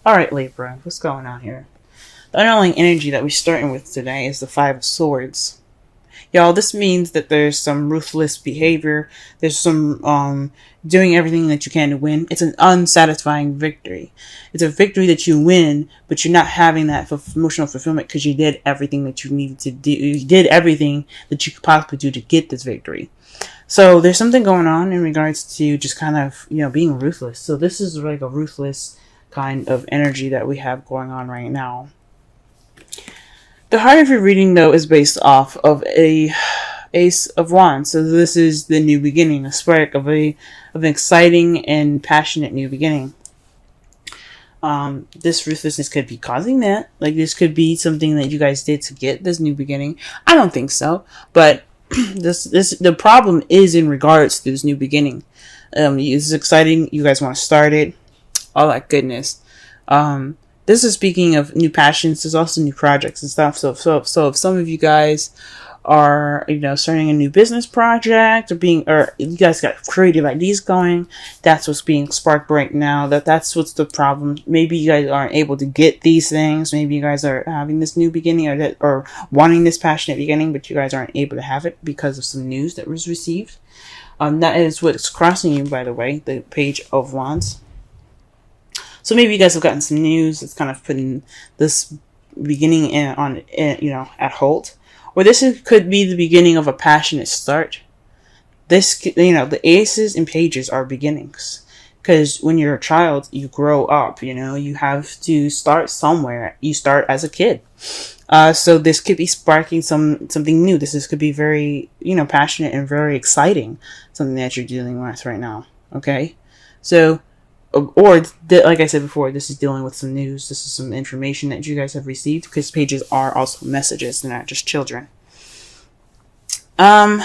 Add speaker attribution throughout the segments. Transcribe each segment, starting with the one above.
Speaker 1: Alright, Libra, what's going on here? The underlying energy that we're starting with today is the Five of Swords. Y'all, this means that there's some ruthless behavior. There's some doing everything that you can to win. It's an unsatisfying victory. It's a victory that you win, but you're not having that emotional fulfillment because you did everything that you needed to do. You did everything that you could possibly do to get this victory. So there's something going on in regards to just kind of, being ruthless. So this is like a ruthless kind of energy that we have going on right now. The heart of your reading, though, is based off of a Ace of Wands. So this is the new beginning, a spark of an exciting and passionate new beginning. This ruthlessness could be causing that. Like, this could be something that you guys did to get this new beginning. I don't think so, but the problem is in regards to this new beginning. This is exciting. You guys want to start it. All that goodness. This is speaking of new passions. There's also new projects and stuff. So if some of you guys are, starting a new business project or you guys got creative ideas going, that's what's being sparked right now. That's what's the problem. Maybe you guys aren't able to get these things. Maybe you guys are having this new beginning or wanting this passionate beginning, but you guys aren't able to have it because of some news that was received. That is what's crossing you, by the way, the Page of Wands. So maybe you guys have gotten some news that's kind of putting this beginning at hold. Or this could be the beginning of a passionate start. The aces and pages are beginnings. Because when you're a child, you grow up, you have to start somewhere. You start as a kid. So this could be sparking something new. This could be very, passionate and very exciting. Something that you're dealing with right now. Okay? So, like I said before, this is dealing with some news. This is some information that you guys have received, because pages are also messages. They're not just children. In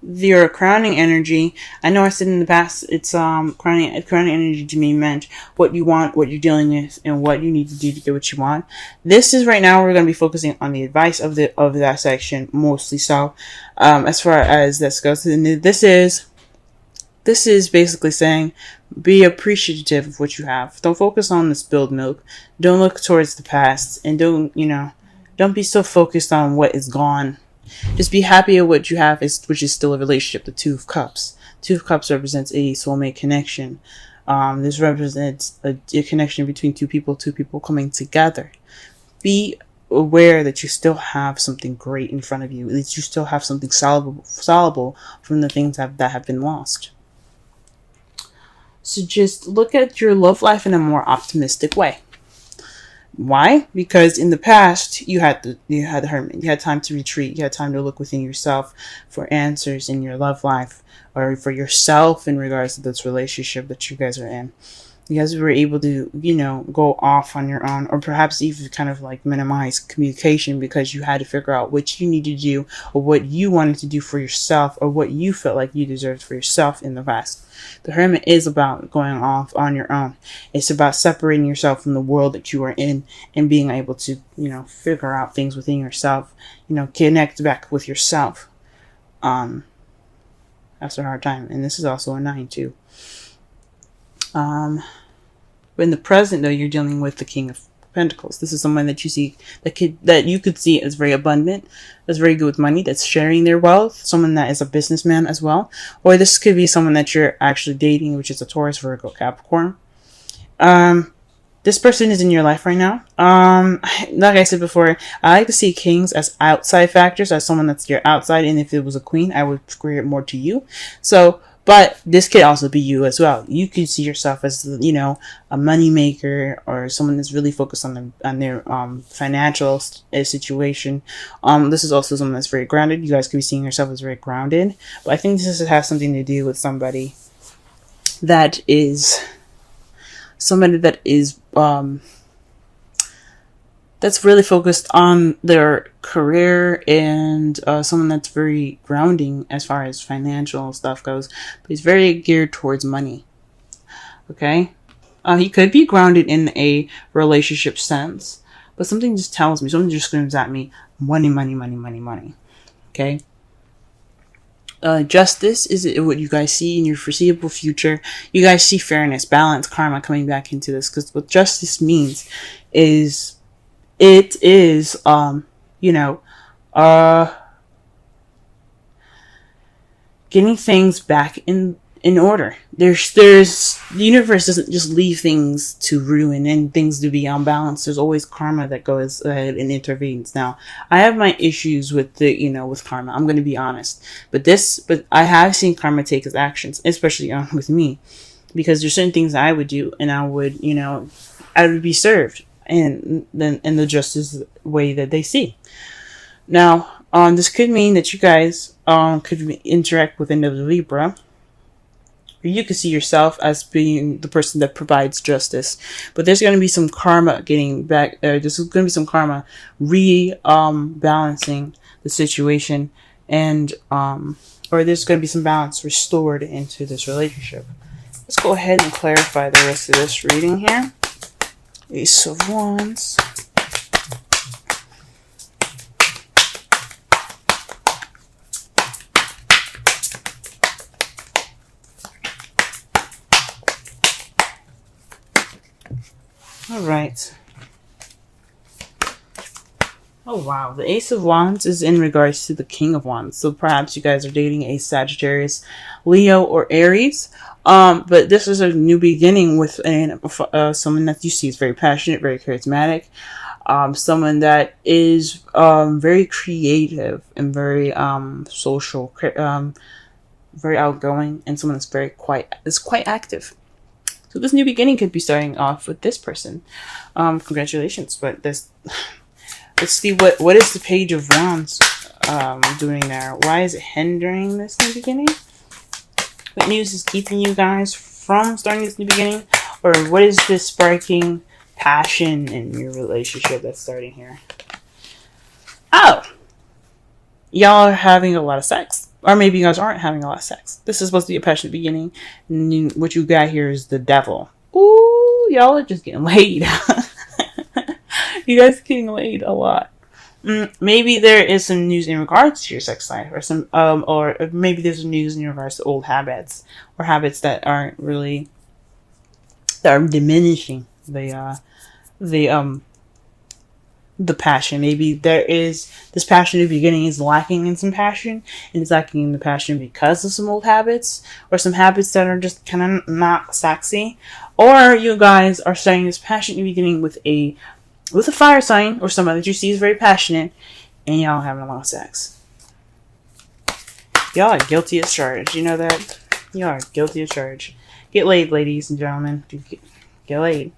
Speaker 1: your crowning energy, I know I said in the past, it's crowning energy to me meant what you want, what you're dealing with, and what you need to do to get what you want. This is right now we're going to be focusing on the advice of that section mostly. So, as far as this goes, This is basically saying, be appreciative of what you have. Don't focus on the spilled milk. Don't look towards the past. And don't be so focused on what is gone. Just be happy at what you have, which is still a relationship. The Two of Cups. Two of Cups represents a soulmate connection. This represents a connection between two people coming together. Be aware that you still have something great in front of you. That you still have something soluble from the things that have been lost. So just look at your love life in a more optimistic way. Why? Because in the past, you had the Hermit. You had time to retreat. You had time to look within yourself for answers in your love life, or for yourself in regards to this relationship that you guys are in. You guys were able to, go off on your own, or perhaps even kind of like minimize communication because you had to figure out what you needed to do, or what you wanted to do for yourself, or what you felt like you deserved for yourself in the past. The Hermit is about going off on your own. It's about separating yourself from the world that you are in and being able to, figure out things within yourself, connect back with yourself. That's a hard time. And this is also a 9 too. But in the present, though, you're dealing with the King of Pentacles. This is someone that you see that you could see as very abundant, that's very good with money, that's sharing their wealth. Someone that is a businessman as well, or this could be someone that you're actually dating, which is a Taurus, Virgo, Capricorn. This person is in your life right now. Like I said before, I like to see kings as outside factors, as someone that's your outside, and if it was a queen, I would square it more to you. So. But this could also be you as well. You could see yourself as, a money maker, or someone that's really focused on their financial situation. This is also someone that's very grounded. You guys could be seeing yourself as very grounded. But I think this has something to do with somebody that is that's really focused on their career, and someone that's very grounding as far as financial stuff goes, but he's very geared towards money. Okay? He could be grounded in a relationship sense, but something just screams at me, money. Okay? Justice is what you guys see in your foreseeable future. You guys see fairness, balance, karma coming back into this, because what justice means is it is you know getting things back in order. There's the universe doesn't just leave things to ruin and things to be unbalanced. There's always karma that goes ahead and intervenes. Now, I have my issues with with karma. I'm going to be honest, but I have seen karma take its actions, especially with me, because there's certain things I would do and I would be served and then in the justice way that they see. Now, this could mean that you guys could interact with another Libra. Or you could see yourself as being the person that provides justice. But there's going to be some karma getting back. There's going to be some karma balancing the situation. And, or there's going to be some balance restored into this relationship. Let's go ahead and clarify the rest of this reading here. Ace of Wands. All right. Oh, wow. The Ace of Wands is in regards to the King of Wands. So perhaps you guys are dating a Sagittarius, Leo, or Aries. But this is a new beginning with someone that you see is very passionate, very charismatic. Someone that is very creative and very social, very outgoing, and someone that's quite active. So this new beginning could be starting off with this person. Congratulations. But let's see what is the Page of Wands doing there. Why is it hindering this new beginning? What news is keeping you guys from starting this new beginning? Or what is this sparking passion in your relationship that's starting here? Oh! Y'all are having a lot of sex. Or maybe you guys aren't having a lot of sex. This is supposed to be a passionate beginning. And what you got here is the devil. Ooh, y'all are just getting laid. You guys are getting laid a lot. Maybe there is some news in regards to your sex life, or some or maybe there's some news in regards to old habits, or habits that are diminishing the passion. Maybe there is this passionate beginning is lacking in some passion, and it's lacking in the passion because of some old habits, or some habits that are just kind of not sexy. Or you guys are starting this passionate beginning with a fire sign, or someone that you see is very passionate, and y'all having a lot of sex. Y'all are guilty as charged. You know that? Y'all are guilty as charged. Get laid, ladies and gentlemen. Get laid.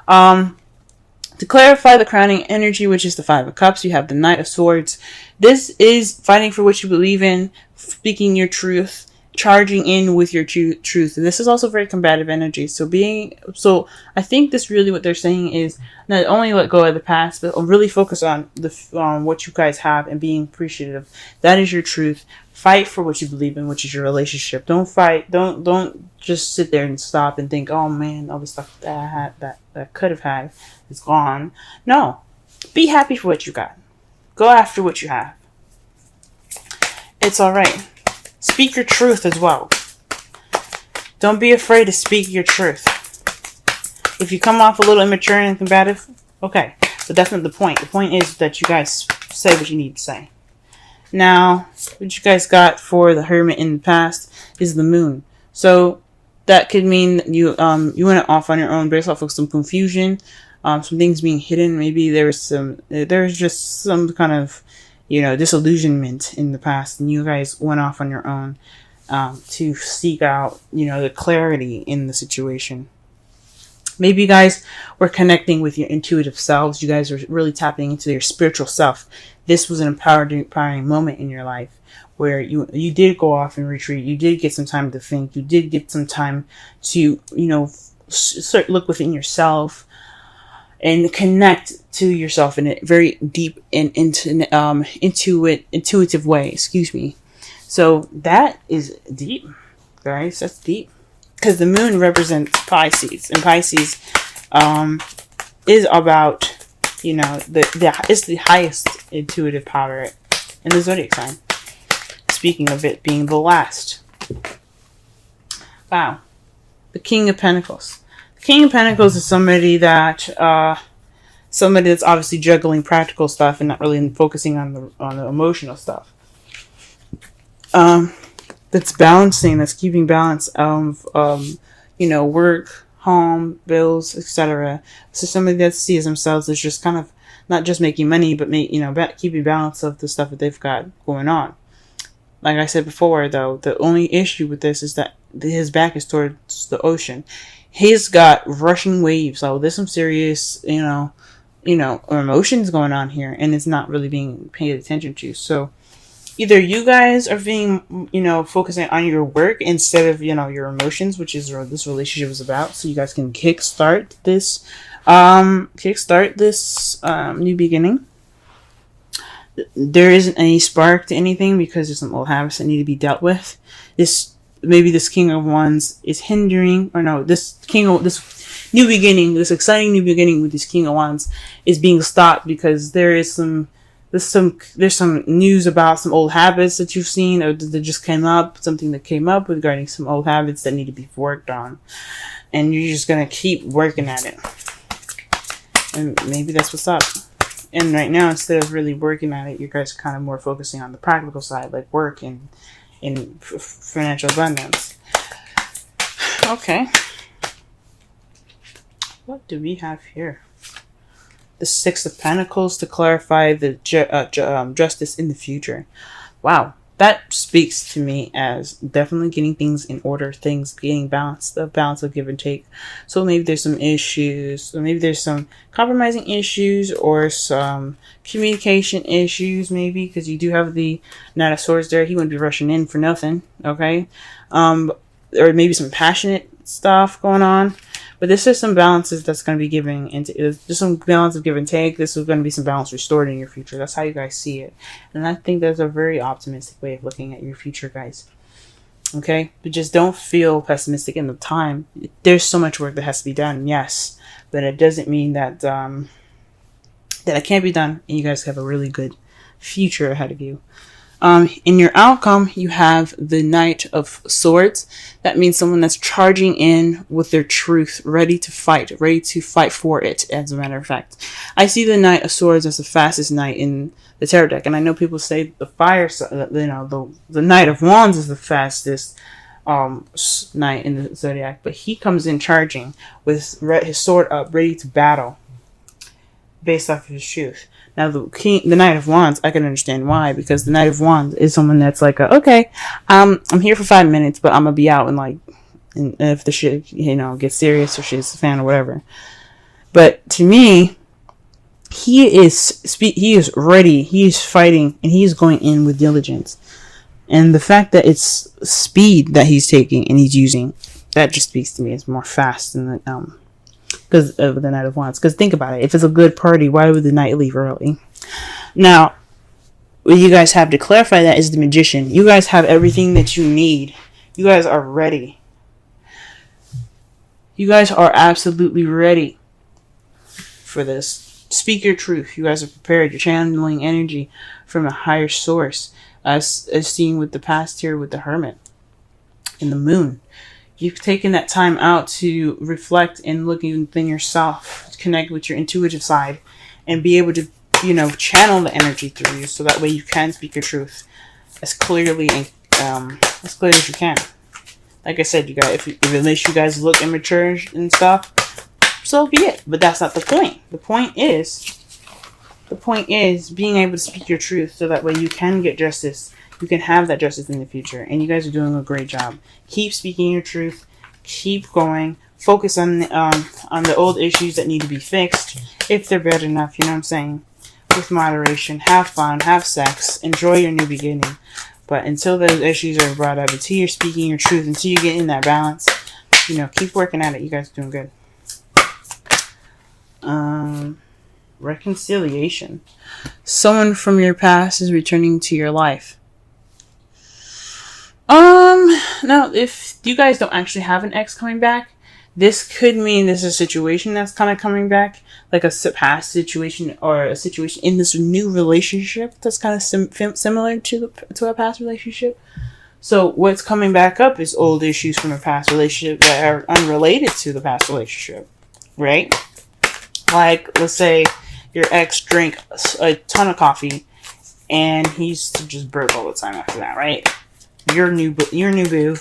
Speaker 1: To clarify the crowning energy, which is the Five of Cups, you have the Knight of Swords. This is fighting for what you believe in, speaking your truth, charging in with your truth. And this is also very combative energy. So I think this really what they're saying is not only let go of the past, but really focus on what you guys have and being appreciative. That is your truth. Fight for what you believe in, which is your relationship. Don't fight. Don't just sit there and stop and think, oh man, all the stuff that I had that could have had is gone. No. Be happy for what you got. Go after what you have. It's alright. Speak your truth as well. Don't be afraid to speak your truth. If you come off a little immature and combative, okay. But that's not the point. The point is that you guys say what you need to say. Now, what you guys got for the Hermit in the past is the Moon. So that could mean you went off on your own based off of some confusion, some things being hidden. Maybe there's just some kind of disillusionment in the past, and you guys went off on your own to seek out the clarity in the situation. Maybe you guys were connecting with your intuitive selves. You guys were really tapping into your spiritual self. This was an empowering moment in your life where you did go off and retreat. You did get some time to think. You did get some time to, look within yourself and connect to yourself in a very deep and intuitive way. Excuse me. So that is deep, guys. That's deep. Because the Moon represents Pisces, and Pisces is about, it's the highest intuitive power in the zodiac sign. It's speaking of it being the last. Wow. The King of Pentacles. The King of Pentacles is somebody that's obviously juggling practical stuff and not really focusing on the emotional stuff. That's balancing, that's keeping balance of work, home, bills, etc. So somebody that sees themselves as just kind of not just making money, but keeping balance of the stuff that they've got going on. Like I said before, though, the only issue with this is that his back is towards the ocean. He's got rushing waves. So there's some serious, emotions going on here, and it's not really being paid attention to. So either you guys are being, focusing on your work instead of, your emotions, which is what this relationship is about. So you guys can kickstart this new beginning. There isn't any spark to anything because there's some old habits that need to be dealt with. This King of Wands is hindering, this new beginning, this exciting new beginning with this King of Wands is being stopped because there's some news about some old habits that you've seen or that just came up, something that came up regarding some old habits that need to be worked on. And you're just going to keep working at it. And maybe that's what's up. And right now, instead of really working at it, you guys are kind of more focusing on the practical side, like work and financial abundance. Okay. What do we have here? The Six of Pentacles to clarify the justice in the future. Wow. That speaks to me as definitely getting things in order, things getting balanced, the balance of give and take. So maybe there's some issues, or maybe there's some compromising issues or some communication issues, maybe, because you do have the Knight of Swords there. He wouldn't be rushing in for nothing, okay? Or maybe some passionate stuff going on. But this is some balances that's going to be giving, and there's some balance of give and take. This is going to be some balance restored in your future. That's how you guys see it. And I think that's a very optimistic way of looking at your future, guys. Okay? But just don't feel pessimistic in the time. There's so much work that has to be done, yes. But it doesn't mean that that it can't be done, and you guys have a really good future ahead of you. In your outcome, you have the Knight of Swords. That means someone that's charging in with their truth, ready to fight for it, as a matter of fact. I see the Knight of Swords as the fastest knight in the tarot deck. And I know people say the Knight of Wands is the fastest knight in the zodiac. But he comes in charging with his sword up, ready to battle, based off of his truth. Now, the Knight of Wands, I can understand why, because the Knight of Wands is someone that's like, okay, I'm here for 5 minutes, but I'm gonna be out and if the shit, gets serious or shit's a fan or whatever. But to me, he is ready, he is fighting, and he is going in with diligence. And the fact that it's speed that he's taking and he's using, that just speaks to me as more fast than the, because of the Knight of Wands. Because think about it. If it's a good party, why would the knight leave early? Now, what you guys have to clarify that is the Magician. You guys have everything that you need. You guys are ready. You guys are absolutely ready for this. Speak your truth. You guys are prepared. You're channeling energy from a higher source. As seen with the past here with the Hermit and the Moon. You've taken that time out to reflect and look within yourself, connect with your intuitive side, and be able to, channel the energy through you, so that way you can speak your truth as clearly and as clear as you can. Like I said, you guys, if it makes you guys look immature and stuff, so be it. But that's not the point. The point is being able to speak your truth, so that way you can get justice. You can have that justice in the future. And you guys are doing a great job. Keep speaking your truth. Keep going. Focus on the old issues that need to be fixed. If they're bad enough, you know what I'm saying? With moderation. Have fun. Have sex. Enjoy your new beginning. But until those issues are brought up, until you're speaking your truth, until you get in that balance, keep working at it. You guys are doing good. Reconciliation. Someone from your past is returning to your life. Now, if you guys don't actually have an ex coming back, This could mean there's a situation that's kind of coming back, like a past situation or a situation in this new relationship that's kind of similar to a past relationship. So what's coming back up is old issues from a past relationship that are unrelated to the past relationship, right? Like, let's say your ex drank a ton of coffee and he used to just burp all the time after that, right? Your new boo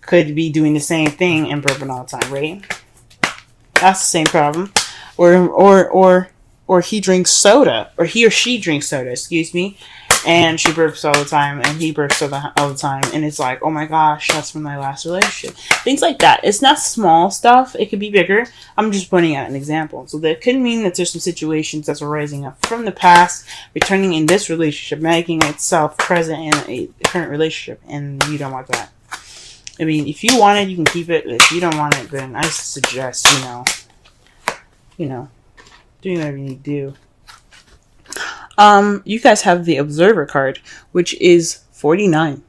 Speaker 1: could be doing the same thing and burping all the time, right? That's the same problem. Or he drinks soda, or he or she drinks soda, excuse me, and she burps all the time, and he burps all the time, and it's like, oh my gosh, that's from my last relationship. Things like that. It's not small stuff. It could be bigger. I'm just pointing out an example. So that could mean that there's some situations that's arising up from the past, returning in this relationship, making itself present in a current relationship, and you don't want that. I mean, if you want it, you can keep it. If you don't want it, then I suggest, doing whatever you need to do. You guys have the Observer card, which is 49.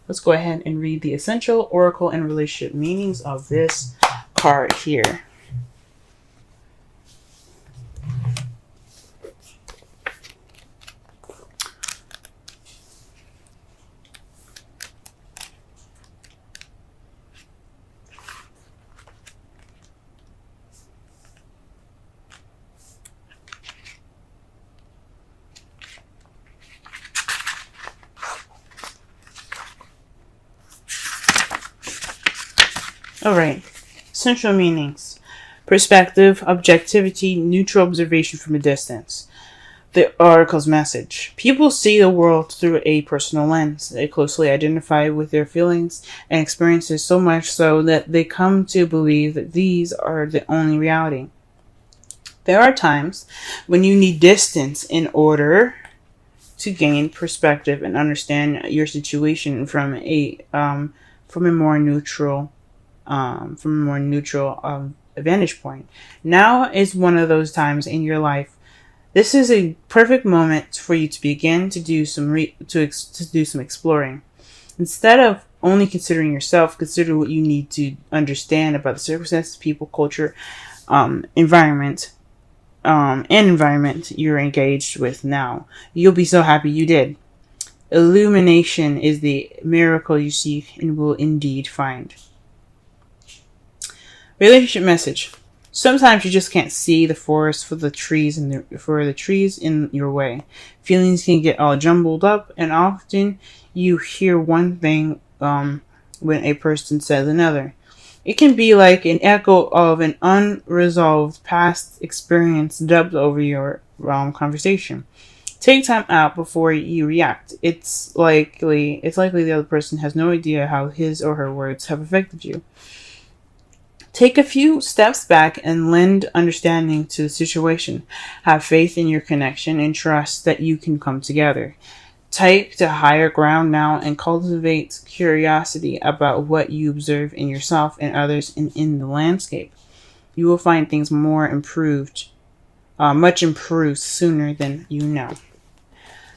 Speaker 1: Let's go ahead and read the essential oracle and relationship meanings of this card here. Alright, essential meanings. Perspective, objectivity, neutral observation from a distance. The oracle's message. People see the world through a personal lens. They closely identify with their feelings and experiences, so much so that they come to believe that these are the only reality. There are times when you need distance in order to gain perspective and understand your situation from a more neutral vantage point. Now is one of those times in your life. This is a perfect moment for you to begin to do some exploring. Instead of only considering yourself, consider what you need to understand about the circumstances, people, culture, environment you're engaged with now. You'll be so happy you did. Illumination is the miracle you seek and will indeed find. Relationship message. Sometimes you just can't see the forest for the trees in your way. Feelings can get all jumbled up, and often you hear one thing when a person says another. It can be like an echo of an unresolved past experience dubbed over your conversation. Take time out before you react. It's likely the other person has no idea how his or her words have affected you. Take a few steps back and lend understanding to the situation. Have faith in your connection and trust that you can come together. Take to higher ground now and cultivate curiosity about what you observe in yourself and others and in the landscape. You will find things much improved sooner than you know.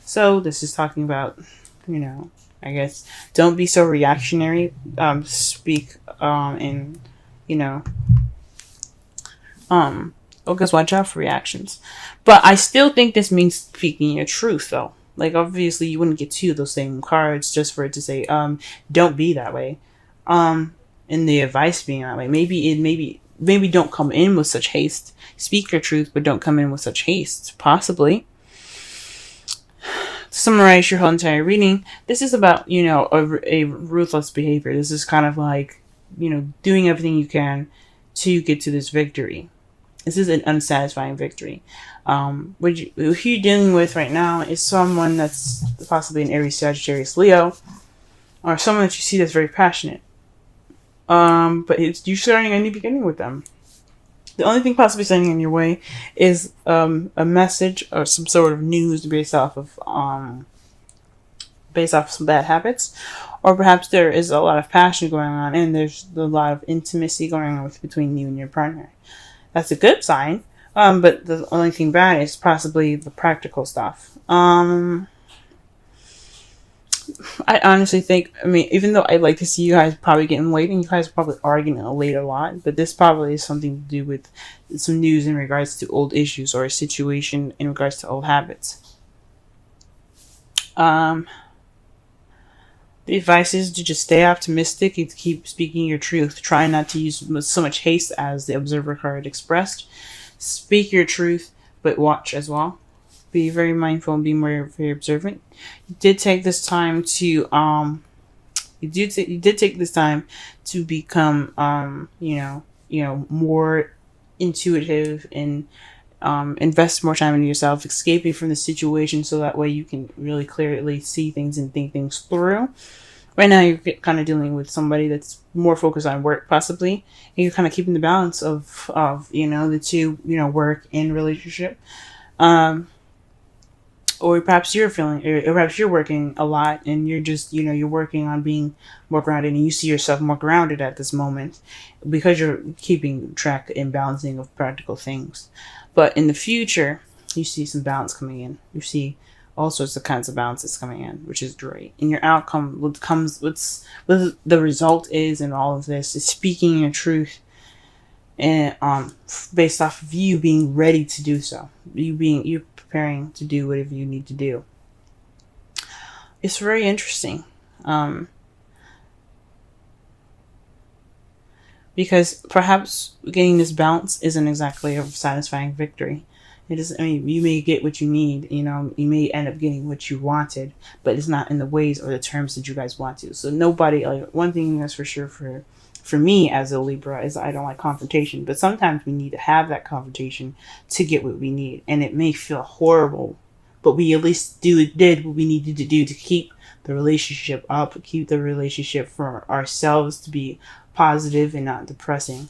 Speaker 1: So this is talking about, I guess, don't be so reactionary. Speak in just watch out for reactions. But I still think this means speaking your truth, though. Like, obviously, you wouldn't get two of those same cards just for it to say, don't be that way. And the advice being that way. Maybe don't come in with such haste. Speak your truth, but don't come in with such haste. Possibly. To summarize your whole entire reading, this is about, a ruthless behavior. This is kind of like, doing everything you can to get to this victory. This is an unsatisfying victory. What you're dealing with right now is someone that's possibly an Aries, Sagittarius, Leo, or someone that you see that's very passionate. But you're starting a new beginning with them. The only thing possibly standing in your way is a message or some sort of news based off of some bad habits, or perhaps there is a lot of passion going on and there's a lot of intimacy going on between you and your partner. That's a good sign, but the only thing bad is possibly the practical stuff. I honestly think, I mean, even though I'd like to see you guys probably getting late, and you guys probably are getting late a lot, but this probably is something to do with some news in regards to old issues or a situation in regards to old habits. Um, the advice is to just stay optimistic and keep speaking your truth. Try not to use so much haste as the observer card expressed. Speak your truth, but watch as well. Be very mindful and be more very observant. You did take this time to you did take this time to become more intuitive and invest more time into yourself, escaping from the situation, so that way you can really clearly see things and think things through. Right now, you're kind of dealing with somebody that's more focused on work, possibly, and you're kind of keeping the balance of the two, work and relationship. Or perhaps you're feeling, or perhaps you're working a lot, and you're just, you're working on being more grounded, and you see yourself more grounded at this moment because you're keeping track and balancing of practical things. But in the future, you see some balance coming in. You see all sorts of kinds of balances coming in, which is great. And your outcome, what the result is in all of this, is speaking your truth, and based off of you being ready to do so, you preparing to do whatever you need to do. It's very interesting, because perhaps getting this balance isn't exactly a satisfying victory. It is. I mean, you may get what you need. You may end up getting what you wanted, but it's not in the ways or the terms that you guys want to. So nobody. Like, one thing that's for sure for me as a Libra is I don't like confrontation, but sometimes we need to have that confrontation to get what we need, and it may feel horrible, but we at least did what we needed to do to keep the relationship up, keep the relationship for ourselves to be positive and not depressing.